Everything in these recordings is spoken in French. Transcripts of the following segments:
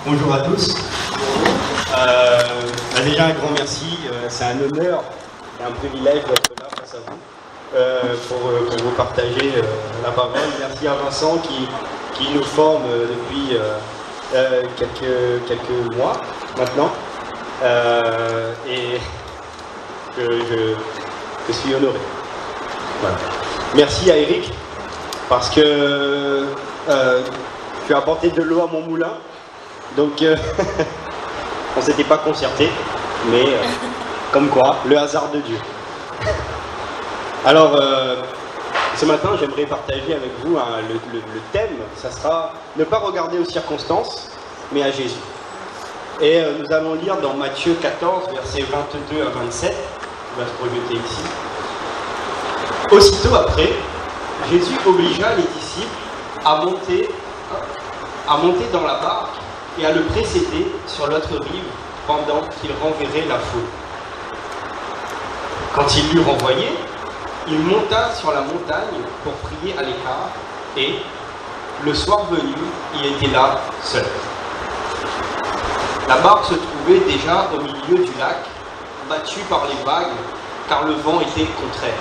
Bonjour à tous. Déjà un grand merci, c'est un honneur et un privilège d'être là face à vous pour vous partager la parole. Merci à Vincent qui nous forme depuis quelques mois maintenant et je suis honoré. Voilà. Merci à Eric parce que tu as apporté de l'eau à mon moulin. Donc, on ne s'était pas concerté, mais comme quoi, le hasard de Dieu. Alors, ce matin, j'aimerais partager avec vous le thème, ça sera ne pas regarder aux circonstances, mais à Jésus. Et nous allons lire dans Matthieu 14, versets 22 à 27, on va se projeter ici. Aussitôt après, Jésus obligea les disciples à monter dans la barque et à le précéder sur l'autre rive pendant qu'il renverrait la foule. Quand il l'eut renvoyé, il monta sur la montagne pour prier à l'écart et, le soir venu, il était là seul. La barque se trouvait déjà au milieu du lac, battue par les vagues, car le vent était contraire.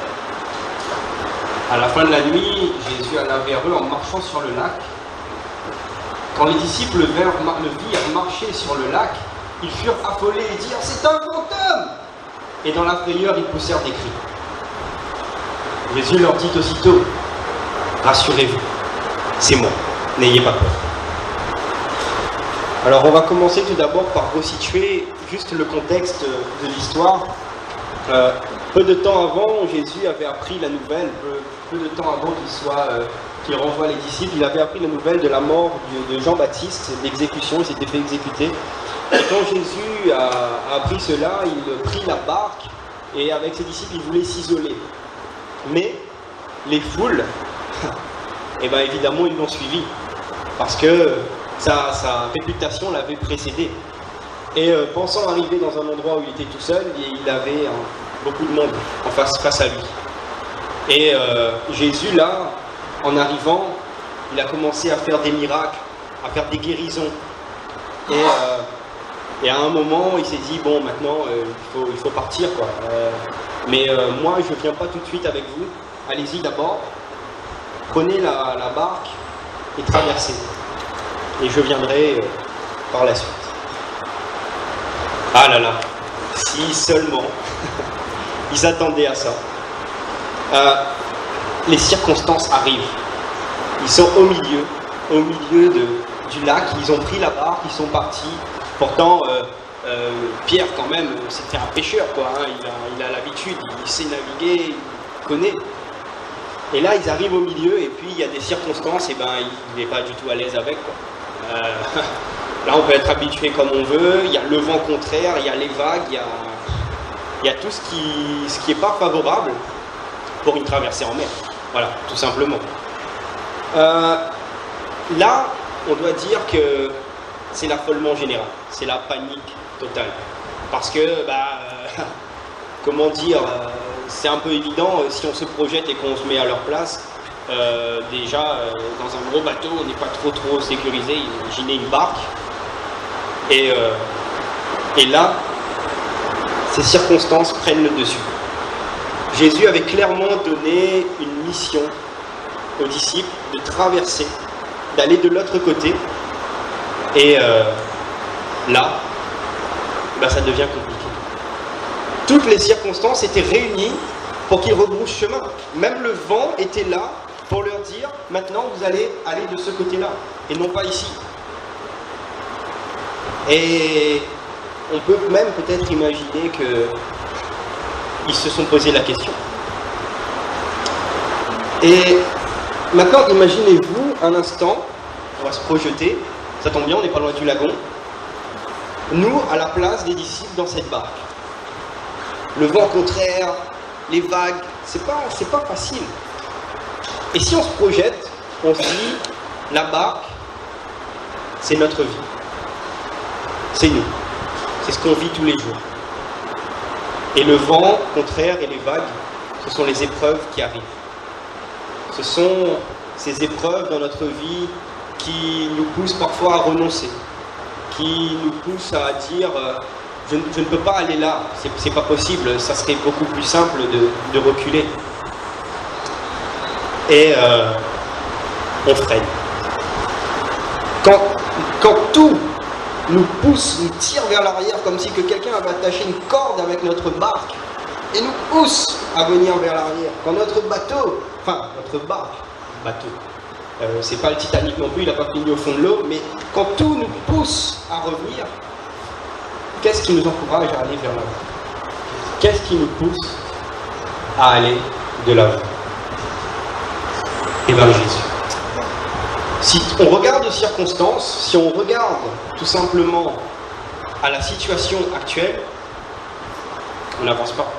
À la fin de la nuit, Jésus alla vers eux en marchant sur le lac. Quand les disciples le virent marcher sur le lac, ils furent affolés et dirent « C'est un fantôme !» Et dans la frayeur, ils poussèrent des cris. Jésus leur dit aussitôt « Rassurez-vous, c'est moi, n'ayez pas peur. » Alors on va commencer tout d'abord par resituer juste le contexte de l'histoire. Peu de temps avant, Jésus avait appris la nouvelle, peu de temps avant qu'il renvoie les disciples, il avait appris la nouvelle de la mort de Jean-Baptiste, l'exécution, il s'était fait exécuter. Et quand Jésus a appris cela, il prit la barque et avec ses disciples, il voulait s'isoler. Mais les foules, eh bien évidemment, ils l'ont suivi parce que sa réputation l'avait précédé. Et pensant arriver dans un endroit où il était tout seul, il avait beaucoup de monde en face à lui. Et Jésus, là, en arrivant, il a commencé à faire des miracles, à faire des guérisons. Et à un moment, il s'est dit, bon, maintenant, il faut partir, quoi. Mais moi, je ne viens pas tout de suite avec vous. Allez-y d'abord, prenez la barque et traversez. Et je viendrai par la suite. Ah là là, si seulement ils s'attendaient à ça. Les circonstances arrivent. Ils sont au milieu du lac, ils ont pris la barque, ils sont partis. Pourtant, Pierre, quand même, c'était un pêcheur, quoi. Hein. Il a l'habitude, il sait naviguer, il connaît. Et là, ils arrivent au milieu, et puis il y a des circonstances, et ben, il n'est pas du tout à l'aise avec, quoi. Là, on peut être habitué comme on veut, il y a le vent contraire, il y a les vagues, il y a tout ce qui n'est pas favorable pour une traversée en mer. Voilà, tout simplement. Là, on doit dire que c'est l'affolement général, c'est la panique totale. Parce que, comment dire, c'est un peu évident, si on se projette et qu'on se met à leur place, déjà, dans un gros bateau, on n'est pas trop sécurisé, imaginez une barque. Et là, ces circonstances prennent le dessus. Jésus avait clairement donné une mission aux disciples de traverser, d'aller de l'autre côté. Et là, ça devient compliqué. Toutes les circonstances étaient réunies pour qu'ils rebroussent chemin. Même le vent était là pour leur dire, maintenant vous allez aller de ce côté-là, et non pas ici. Et on peut même peut-être imaginer qu'ils se sont posé la question. Et maintenant, imaginez-vous un instant, on va se projeter, ça tombe bien, on n'est pas loin du lagon, nous, à la place des disciples dans cette barque. Le vent contraire, les vagues, c'est pas facile. Et si on se projette, on se dit, la barque, c'est notre vie. C'est nous. C'est ce qu'on vit tous les jours. Et le vent contraire et les vagues, ce sont les épreuves qui arrivent. Ce sont ces épreuves dans notre vie qui nous poussent parfois à renoncer, qui nous pousse à dire je ne peux pas aller là, c'est pas possible, ça serait beaucoup plus simple de reculer. Et on freine. Quand tout nous pousse, nous tire vers l'arrière, comme si que quelqu'un avait attaché une corde avec notre barque et nous pousse à venir vers l'arrière. Quand notre bateau, enfin notre barque, bateau, c'est pas le Titanic non plus, il n'a pas fini au fond de l'eau, mais quand tout nous pousse à revenir, qu'est-ce qui nous encourage à aller vers l'avant? Qu'est-ce qui nous pousse à aller de l'avant? Eh bien Jésus. Si on regarde aux circonstances, si on regarde tout simplement à la situation actuelle, on n'avance pas.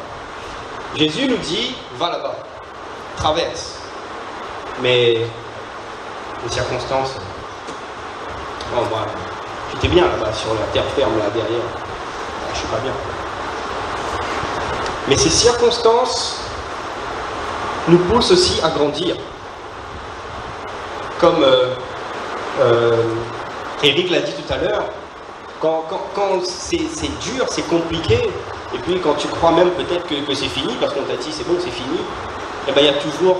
Jésus nous dit, va là-bas, traverse. Mais les circonstances, bon, voilà, j'étais bien là-bas, sur la terre ferme, là derrière, je suis pas bien. Mais ces circonstances nous poussent aussi à grandir. Comme Eric l'a dit tout à l'heure, quand c'est dur, c'est compliqué, et puis quand tu crois même peut-être que c'est fini, parce qu'on t'a dit c'est bon, c'est fini, eh ben, il y a toujours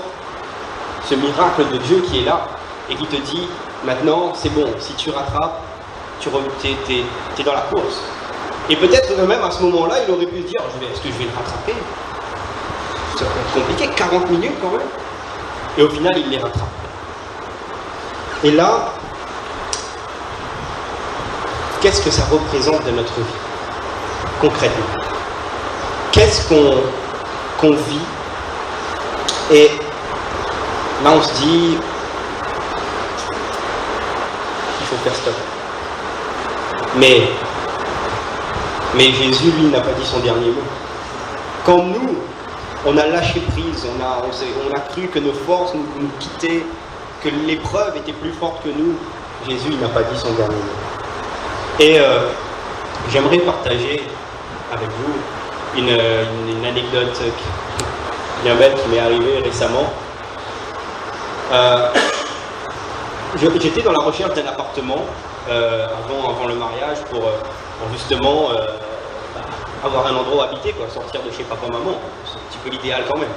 ce miracle de Dieu qui est là, et qui te dit, maintenant c'est bon, si tu rattrapes, t'es dans la course. Et peut-être même à ce moment-là, il aurait pu se dire, est-ce que je vais le rattraper? Ça va être compliqué, 40 minutes quand même. Et au final, il les rattrape. Et là, qu'est-ce que ça représente de notre vie, concrètement? Qu'est-ce qu'on vit? Et là, on se dit, il faut faire stop. Mais Jésus, lui, n'a pas dit son dernier mot. Quand nous, on a lâché prise, on a cru que nos forces nous quittaient, que l'épreuve était plus forte que nous, Jésus il n'a pas dit son dernier mot. Et j'aimerais partager avec vous une anecdote bien belle qui m'est arrivée récemment. J'étais dans la recherche d'un appartement avant le mariage pour justement avoir un endroit où habiter, quoi, sortir de chez papa-maman. C'est un petit peu l'idéal quand même.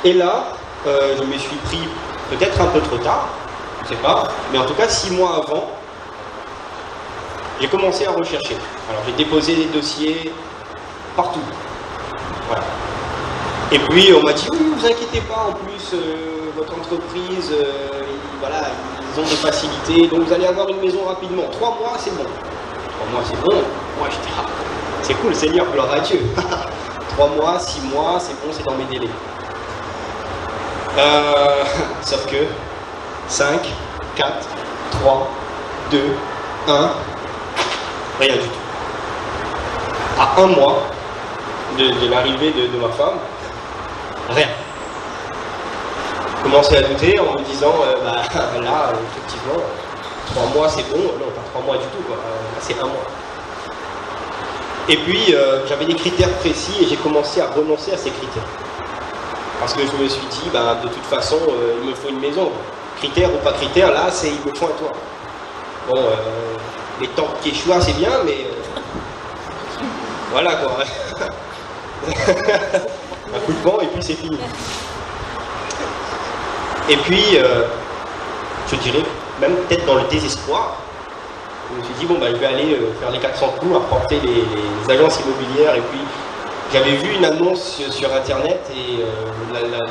Et là, je me suis pris peut-être un peu trop tard, je ne sais pas, mais en tout cas 6 mois avant, j'ai commencé à rechercher. Alors j'ai déposé des dossiers partout. Voilà. Et puis on m'a dit, oui, vous inquiétez pas, en plus votre entreprise, voilà, ils ont des facilités, donc vous allez avoir une maison rapidement. 3 mois, c'est bon. 3 mois, c'est bon. Moi j'étais, c'est cool, Seigneur, gloire à Dieu. 3 mois, 6 mois, c'est bon, c'est dans mes délais. Sauf que 5, 4, 3, 2, 1, rien du tout. À 1 mois de l'arrivée de ma femme, rien. Commencer à douter en me disant, là, effectivement, 3 mois c'est bon, non, pas 3 mois du tout, quoi. Là c'est 1 mois. Et puis, j'avais des critères précis et j'ai commencé à renoncer à ces critères. Parce que je me suis dit, de toute façon, il me faut une maison. Critères ou pas critères, là, c'est il me faut un toit. Bon, les temps de Quechua, c'est bien, mais voilà quoi. Un coup de vent et puis c'est fini. Et puis, je dirais, même peut-être dans le désespoir, je me suis dit, bon, je vais aller faire les 400 coups, reporter les agences immobilières. Et puis, j'avais vu une annonce sur Internet et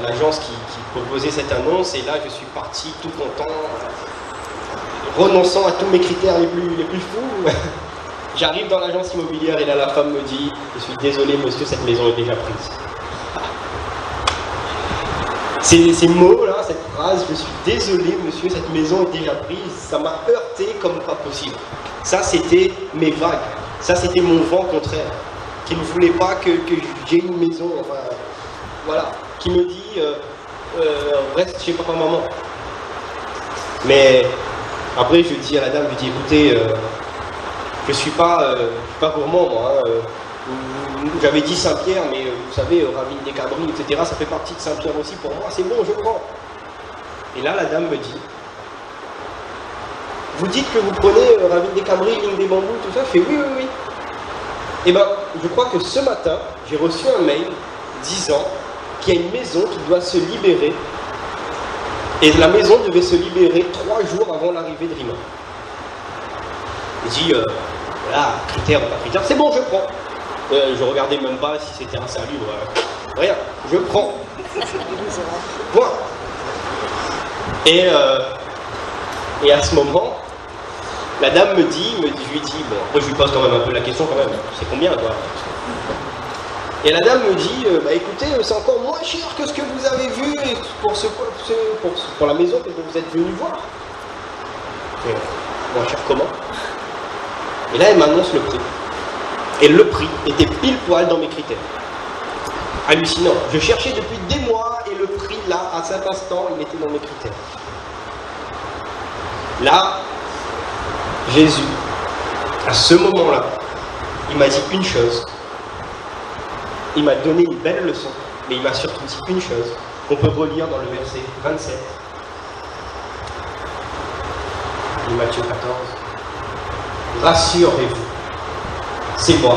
l'agence qui proposait cette annonce. Et là, je suis parti tout content, renonçant à tous mes critères les plus fous. J'arrive dans l'agence immobilière et là, la femme me dit, je suis désolé, monsieur, cette maison est déjà prise. Ces mots-là, cette phrase, je suis désolé, monsieur, cette maison est déjà prise, ça m'a heurté comme pas possible. Ça, c'était mes vagues. Ça, c'était mon vent contraire. Qui ne voulait pas que j'ai une maison, enfin, voilà. Qui me dit, reste chez papa-maman. Mais après, je dis à la dame, je dis, écoutez, je suis pas gourmand, moi. J'avais dit Saint-Pierre, mais vous savez, Ravine des Cabris, etc., ça fait partie de Saint-Pierre aussi pour moi. C'est bon, je prends. Et là, la dame me dit, vous dites que vous prenez Ravine des Camry, ligne des bambous, tout ça. Je fais oui, oui, oui. Et ben, je crois que ce matin, j'ai reçu un mail disant qu'il y a une maison qui doit se libérer. Et la maison devait se libérer 3 jours avant l'arrivée de Rima. J'ai dit, voilà, critère ou pas critère, c'est bon, je prends. Je regardais même pas si c'était un salut, rien, je prends. Point. Et à ce moment, la dame me dit, je lui dis, bon, après je lui pose quand même un peu la question quand même, c'est combien quoi? Et la dame me dit, bah écoutez, c'est encore moins cher que ce que vous avez vu pour la maison que vous êtes venu voir. Et, moins cher comment? Et là elle m'annonce le prix. Et le prix était pile poil dans mes critères. Hallucinant. Je cherchais depuis des mois et le prix là, à cet instant, il était dans mes critères. Là, Jésus, à ce moment-là, il m'a dit une chose. Il m'a donné une belle leçon, mais il m'a surtout dit une chose, qu'on peut relire dans le verset 27 de Matthieu 14. Rassurez-vous, c'est moi,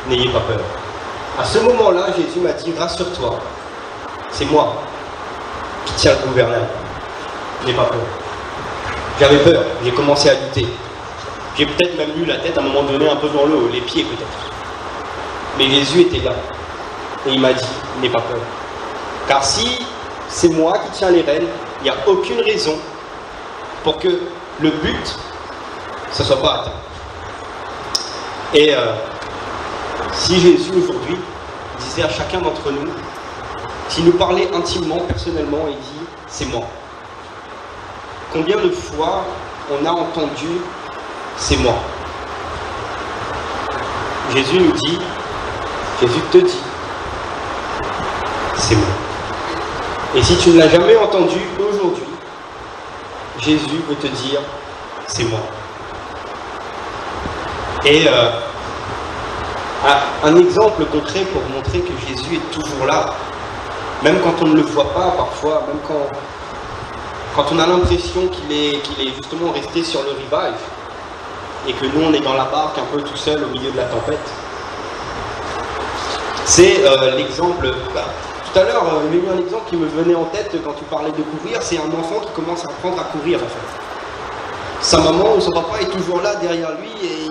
n'ayez pas peur. À ce moment-là, Jésus m'a dit, rassure-toi, c'est moi qui tiens le gouvernail, n'aie pas peur. J'avais peur, j'ai commencé à douter. J'ai peut-être même eu la tête à un moment donné un peu dans l'eau, les pieds peut-être. Mais Jésus était là. Et il m'a dit, n'aie pas peur. Car si c'est moi qui tiens les rênes, il n'y a aucune raison pour que le but, ne soit pas atteint. Et si Jésus aujourd'hui disait à chacun d'entre nous, s'il nous parlait intimement, personnellement, et dit, c'est moi. Combien de fois on a entendu, c'est moi. Jésus nous dit, Jésus te dit, c'est moi. Et si tu ne l'as jamais entendu aujourd'hui, Jésus veut te dire, c'est moi. Et un exemple concret pour montrer que Jésus est toujours là, même quand on ne le voit pas parfois, même quand on a l'impression qu'il est justement resté sur le rivage, et que nous on est dans la barque un peu tout seul au milieu de la tempête. C'est l'exemple, tout à l'heure, il y a eu un exemple qui me venait en tête quand tu parlais de courir, c'est un enfant qui commence à apprendre à courir en fait. Sa maman ou son papa est toujours là derrière lui et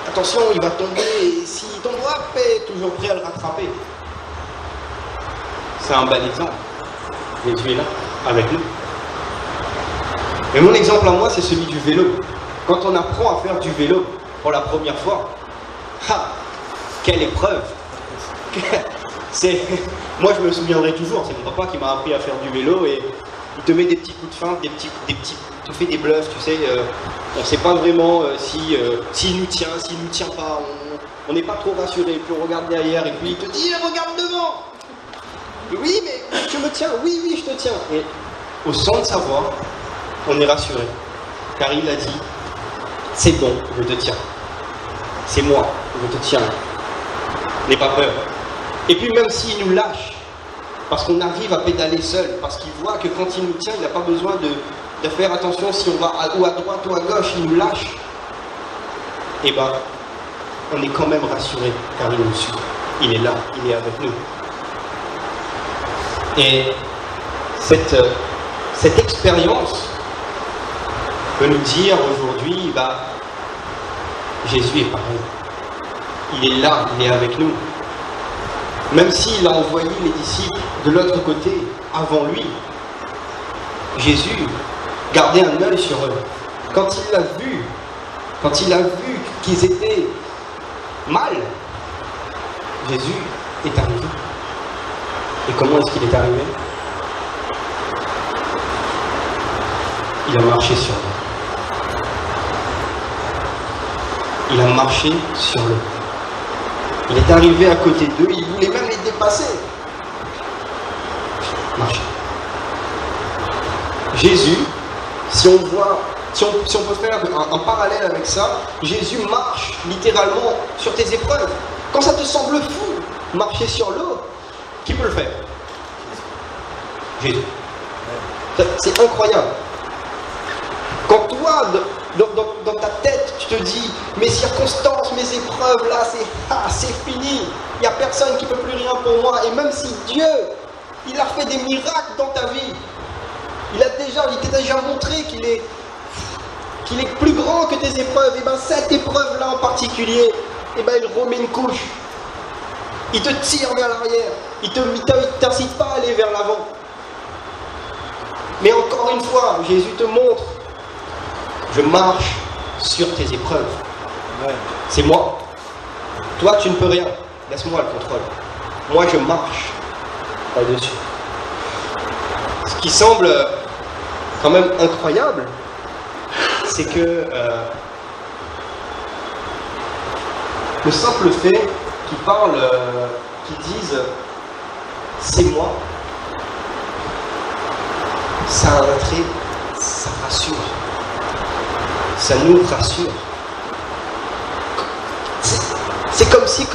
attention, il va tomber, et s'il tombe, hop, est toujours prêt à le rattraper. C'est un bel exemple. Jésus est là, avec nous. Mais mon exemple à moi, c'est celui du vélo. Quand on apprend à faire du vélo pour la première fois, quelle épreuve! Moi, je me souviendrai toujours, c'est mon papa qui m'a appris à faire du vélo et il te met des petits coups de feinte, il te fait des bluffs, tu sais. On ne sait pas vraiment s'il nous tient, s'il ne nous tient pas. On n'est pas trop rassuré. Puis on regarde derrière et puis il te dit regarde devant. Oui, mais tu me tiens. Oui, oui, je te tiens. Et au son de sa voix, on est rassuré. Car il a dit c'est bon, je te tiens. C'est moi, je te tiens. N'aie pas peur. Et puis même s'il nous lâche, parce qu'on arrive à pédaler seul, parce qu'il voit que quand il nous tient, il n'a pas besoin de faire attention si on va ou à droite ou à gauche, il nous lâche. Et ben, on est quand même rassuré, car il nous suit. Il est là, il est avec nous. Et cette expérience peut nous dire aujourd'hui, bah, Jésus est pareil. Il est là, il est avec nous. Même s'il a envoyé les disciples de l'autre côté avant lui, Jésus gardait un œil sur eux. Quand il a vu qu'ils étaient mal, Jésus est arrivé. Et comment est-ce qu'il est arrivé? Il a marché sur eux. Il a marché sur eux. Il est arrivé à côté d'eux, il voulait même les dépasser. Marcher. Jésus, si on peut faire un parallèle avec ça, Jésus marche littéralement sur tes épreuves. Quand ça te semble fou, marcher sur l'eau, qui peut le faire? Jésus. C'est incroyable. Quand toi, dans ta tête, tu te dis, mes circonstances, mes épreuves, là, c'est fini. Il n'y a personne qui ne peut plus rien pour moi. Et même si Dieu, il a fait des miracles dans ta vie, il t'a déjà montré qu'il est plus grand que tes épreuves, et bien cette épreuve-là en particulier, et ben il remet une couche. Il te tire vers l'arrière. Il ne t'incite pas à aller vers l'avant. Mais encore une fois, Jésus te montre, je marche sur tes épreuves. Ouais. C'est moi. Toi, tu ne peux rien. Laisse-moi le contrôle. Moi, je marche là-dessus. Ce qui semble quand même incroyable, c'est que le simple fait qu'ils disent c'est moi, ça a un trait, ça rassure. Ça nous rassure. C'est comme si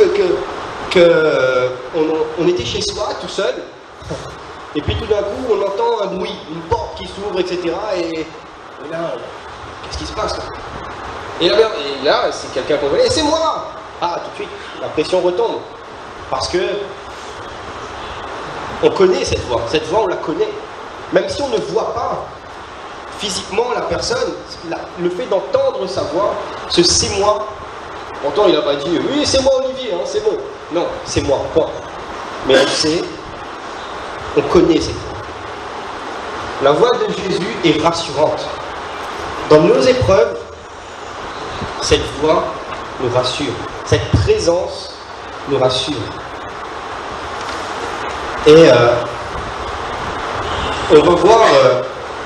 on était chez soi tout seul, et puis tout d'un coup on entend un bruit, une porte qui s'ouvre, etc. Et là, qu'est-ce qui se passe là? Et là c'est quelqu'un qu'on connaît, et c'est moi! Ah, tout de suite, la pression retombe. Parce que on connaît cette voix on la connaît. Même si on ne voit pas physiquement la personne, le fait d'entendre sa voix, ce c'est moi. Pourtant, il n'a pas dit oui, c'est moi Olivier, hein, c'est bon. Non, c'est moi, point. Mais on sait, on connaît cette voix. La voix de Jésus est rassurante. Dans nos épreuves, cette voix nous rassure. Cette présence nous rassure. Et on va voir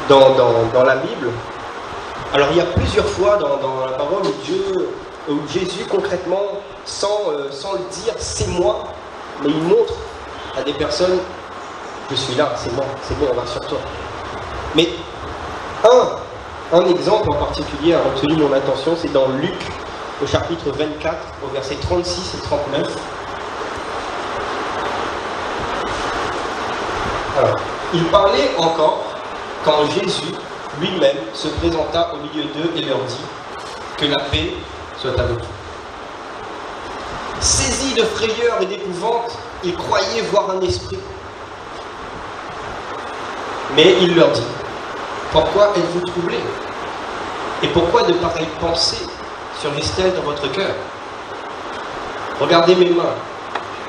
dans la Bible, alors il y a plusieurs fois dans la parole où Jésus concrètement, sans le dire c'est moi, mais il montre à des personnes, je suis là, c'est moi, c'est bon, on va sur toi. Mais un exemple en particulier a retenu mon attention, c'est dans Luc, au chapitre 24, au verset 36 et 39. Alors, il parlait encore quand Jésus lui-même se présenta au milieu d'eux et leur dit que la paix soit avec vous. Saisis de frayeur et d'épouvante, ils croyaient voir un esprit. Mais il leur dit, pourquoi êtes-vous troublés? Et pourquoi de pareilles pensées surgissent-elles dans votre cœur? Regardez mes mains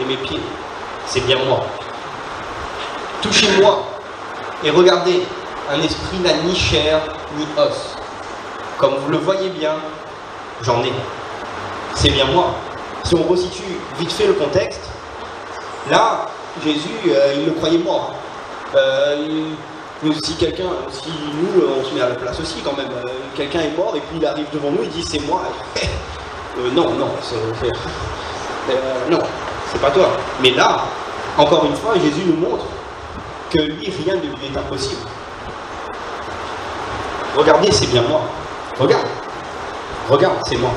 et mes pieds, c'est bien moi. Touchez-moi et regardez, un esprit n'a ni chair ni os. Comme vous le voyez bien, j'en ai. C'est bien moi. Si on resitue vite fait le contexte, là, Jésus, il le croyait mort. Si nous, on se met à la place aussi quand même, quelqu'un est mort et puis il arrive devant nous, il dit c'est moi. Non, c'est pas toi. Mais là, encore une fois, Jésus nous montre que lui, rien ne lui est impossible. Regardez, c'est bien moi. Regarde, c'est moi.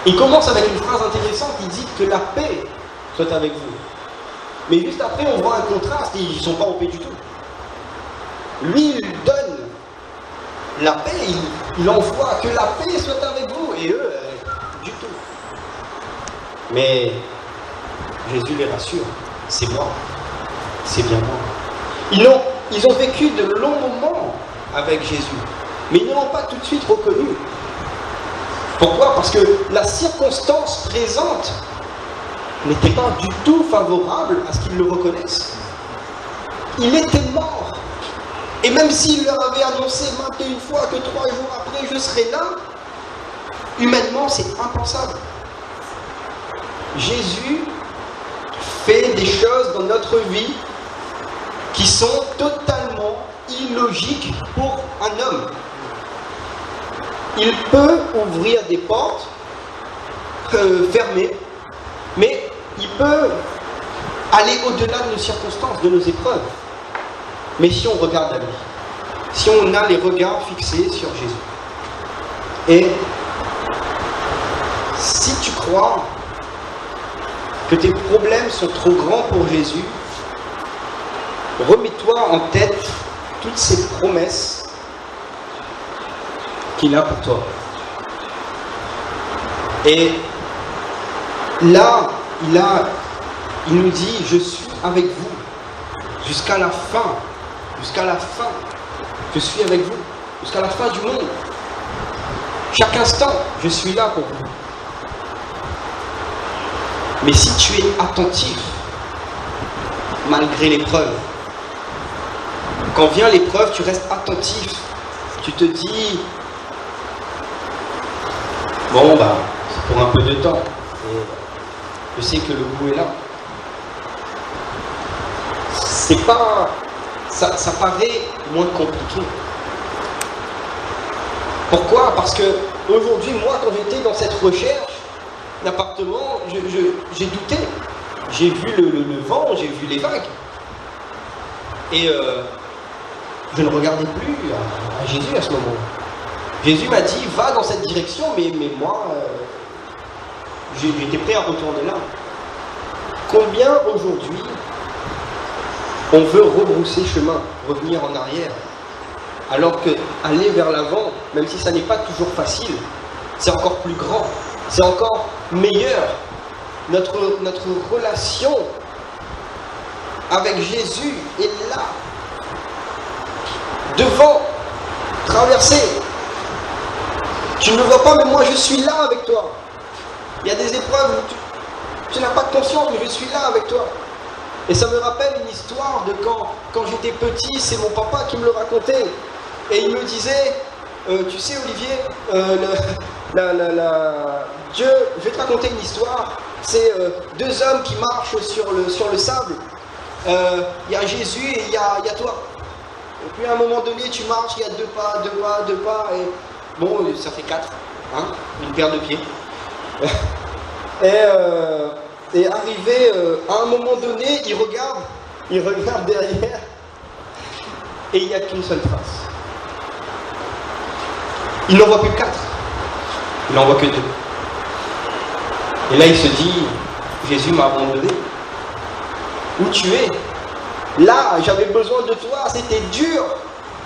Il commence avec une phrase intéressante, il dit que la paix soit avec vous. Mais juste après, on voit un contraste, ils ne sont pas en paix du tout. Lui, il donne la paix, il envoie que la paix soit avec vous, et eux, du tout. Mais Jésus les rassure, c'est moi, c'est bien moi. Ils ont vécu de longs moments avec Jésus, mais ils ne l'ont pas tout de suite reconnu. Pourquoi? Parce que la circonstance présente n'était pas du tout favorable à ce qu'ils le reconnaissent. Il était mort. Et même s'il leur avait annoncé maintes une fois que 3 jours après je serai là, humainement c'est impensable. Jésus fait des choses dans notre vie qui sont totalement illogiques pour un homme. Il peut ouvrir des portes fermées, mais il peut aller au-delà de nos circonstances, de nos épreuves. Mais si on regarde à lui, si on a les regards fixés sur Jésus, et si tu crois que tes problèmes sont trop grands pour Jésus, remets-toi en tête toutes ces promesses qu'il a pour toi. Et là, il nous dit, je suis avec vous jusqu'à la fin, je suis avec vous, jusqu'à la fin du monde. Chaque instant, je suis là pour vous. Mais si tu es attentif, malgré l'épreuve, quand vient l'épreuve, tu restes attentif, tu te dis, bon bah, c'est pour un peu de temps, et je sais que le goût est là. C'est pas, ça paraît moins compliqué. Pourquoi? Parce que aujourd'hui, moi, quand j'étais dans cette recherche d'appartement, j'ai douté. J'ai vu le vent, j'ai vu les vagues. Et je ne regardais plus à Jésus à ce moment-là. Jésus m'a dit, va dans cette direction, mais moi, j'étais prêt à retourner là. Combien aujourd'hui, on veut rebrousser chemin, revenir en arrière, alors que aller vers l'avant, même si ça n'est pas toujours facile, c'est encore plus grand, c'est encore meilleur. Notre relation avec Jésus est là, devant, traversée. Tu ne le vois pas, mais moi je suis là avec toi. Il y a des épreuves où tu n'as pas de conscience, mais je suis là avec toi. Et ça me rappelle une histoire de quand j'étais petit, c'est mon papa qui me le racontait. Et il me disait, tu sais Olivier, Dieu, je vais te raconter une histoire. C'est deux hommes qui marchent sur le sable. Il y a Jésus et il y a toi. Et puis à un moment donné, tu marches, il y a deux pas, et bon, ça fait 4, hein, une paire de pieds. Et arrivé à un moment donné, il regarde derrière, et il n'y a qu'une seule trace. Il n'en voit plus 4, il n'en voit que 2. Et là il se dit, Jésus m'a abandonné. Où tu es? Là, j'avais besoin de toi, c'était dur,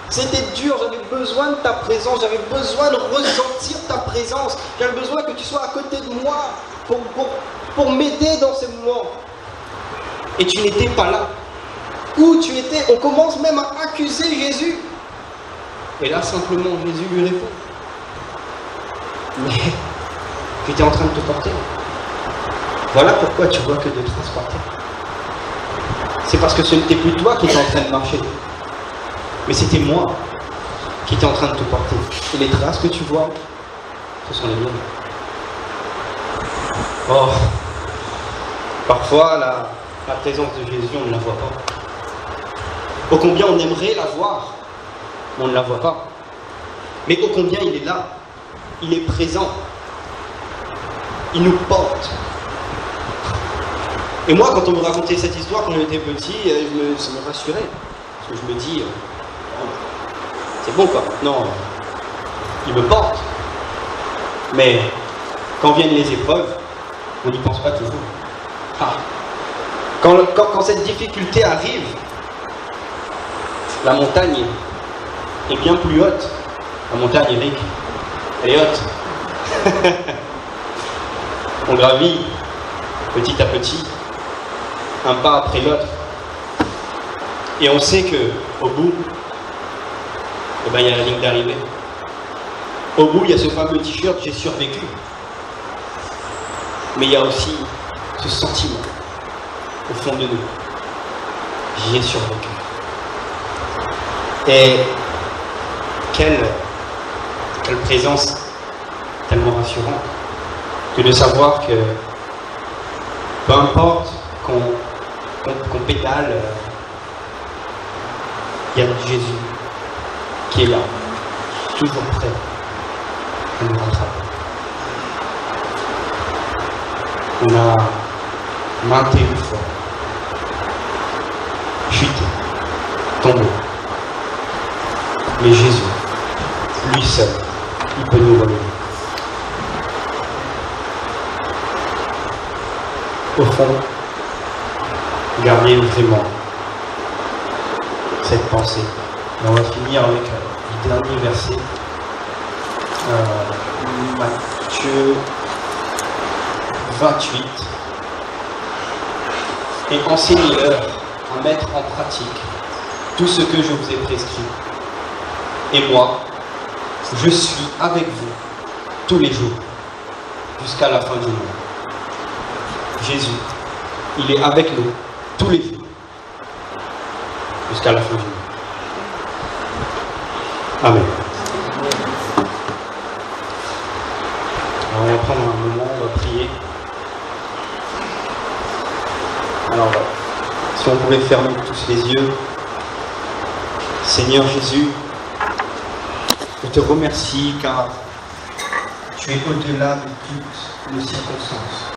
j'avais besoin de ta présence, j'avais besoin de ressentir ta présence, j'avais besoin que tu sois à côté de moi pour m'aider dans ces moments. Et tu n'étais pas là. Où tu étais? On commence même à accuser Jésus. Et là, simplement, Jésus lui répond, mais j'étais en train de te porter. Voilà pourquoi tu vois que 2 traces par terre. C'est parce que ce n'était plus toi qui étais en train de marcher, mais c'était moi qui étais en train de te porter. Et les traces que tu vois, ce sont les miennes. Oh, parfois la présence de Jésus, on ne la voit pas. Ô combien on aimerait la voir, on ne la voit pas. Mais ô combien il est là, il est présent, il nous porte. Et moi, quand on me racontait cette histoire quand j'étais petit, ça me rassurait. Parce que je me dis, c'est bon quoi, non, il me porte. Mais quand viennent les épreuves, on n'y pense pas toujours. Ah. Quand cette difficulté arrive, la montagne est bien plus haute. La montagne, Eric, elle est haute. On gravit petit à petit, un pas après l'autre. Et on sait qu'au bout, eh ben, il y a la ligne d'arrivée. Au bout, il y a ce fameux t-shirt, j'ai survécu. Mais il y a aussi ce sentiment au fond de nous. J'y ai survécu. Et quelle présence tellement rassurante que de savoir que peu importe qu'on pédale, il y a Jésus qui est là, toujours prêt à nous rattraper. On a maintes et une fois chuté, tombé. Mais Jésus, lui seul, il peut nous relever. Au fond, gardez vraiment cette pensée. Et on va finir avec le dernier verset Matthieu 28. Et enseignez-leur à mettre en pratique tout ce que je vous ai prescrit. Et moi, je suis avec vous tous les jours, jusqu'à la fin du monde. Jésus, il est avec nous tous les jours, jusqu'à la fin du monde. Amen. Alors on va prendre un moment, on va prier. Alors, si on pouvait fermer tous les yeux. Seigneur Jésus, je te remercie car tu es au-delà de toutes nos circonstances.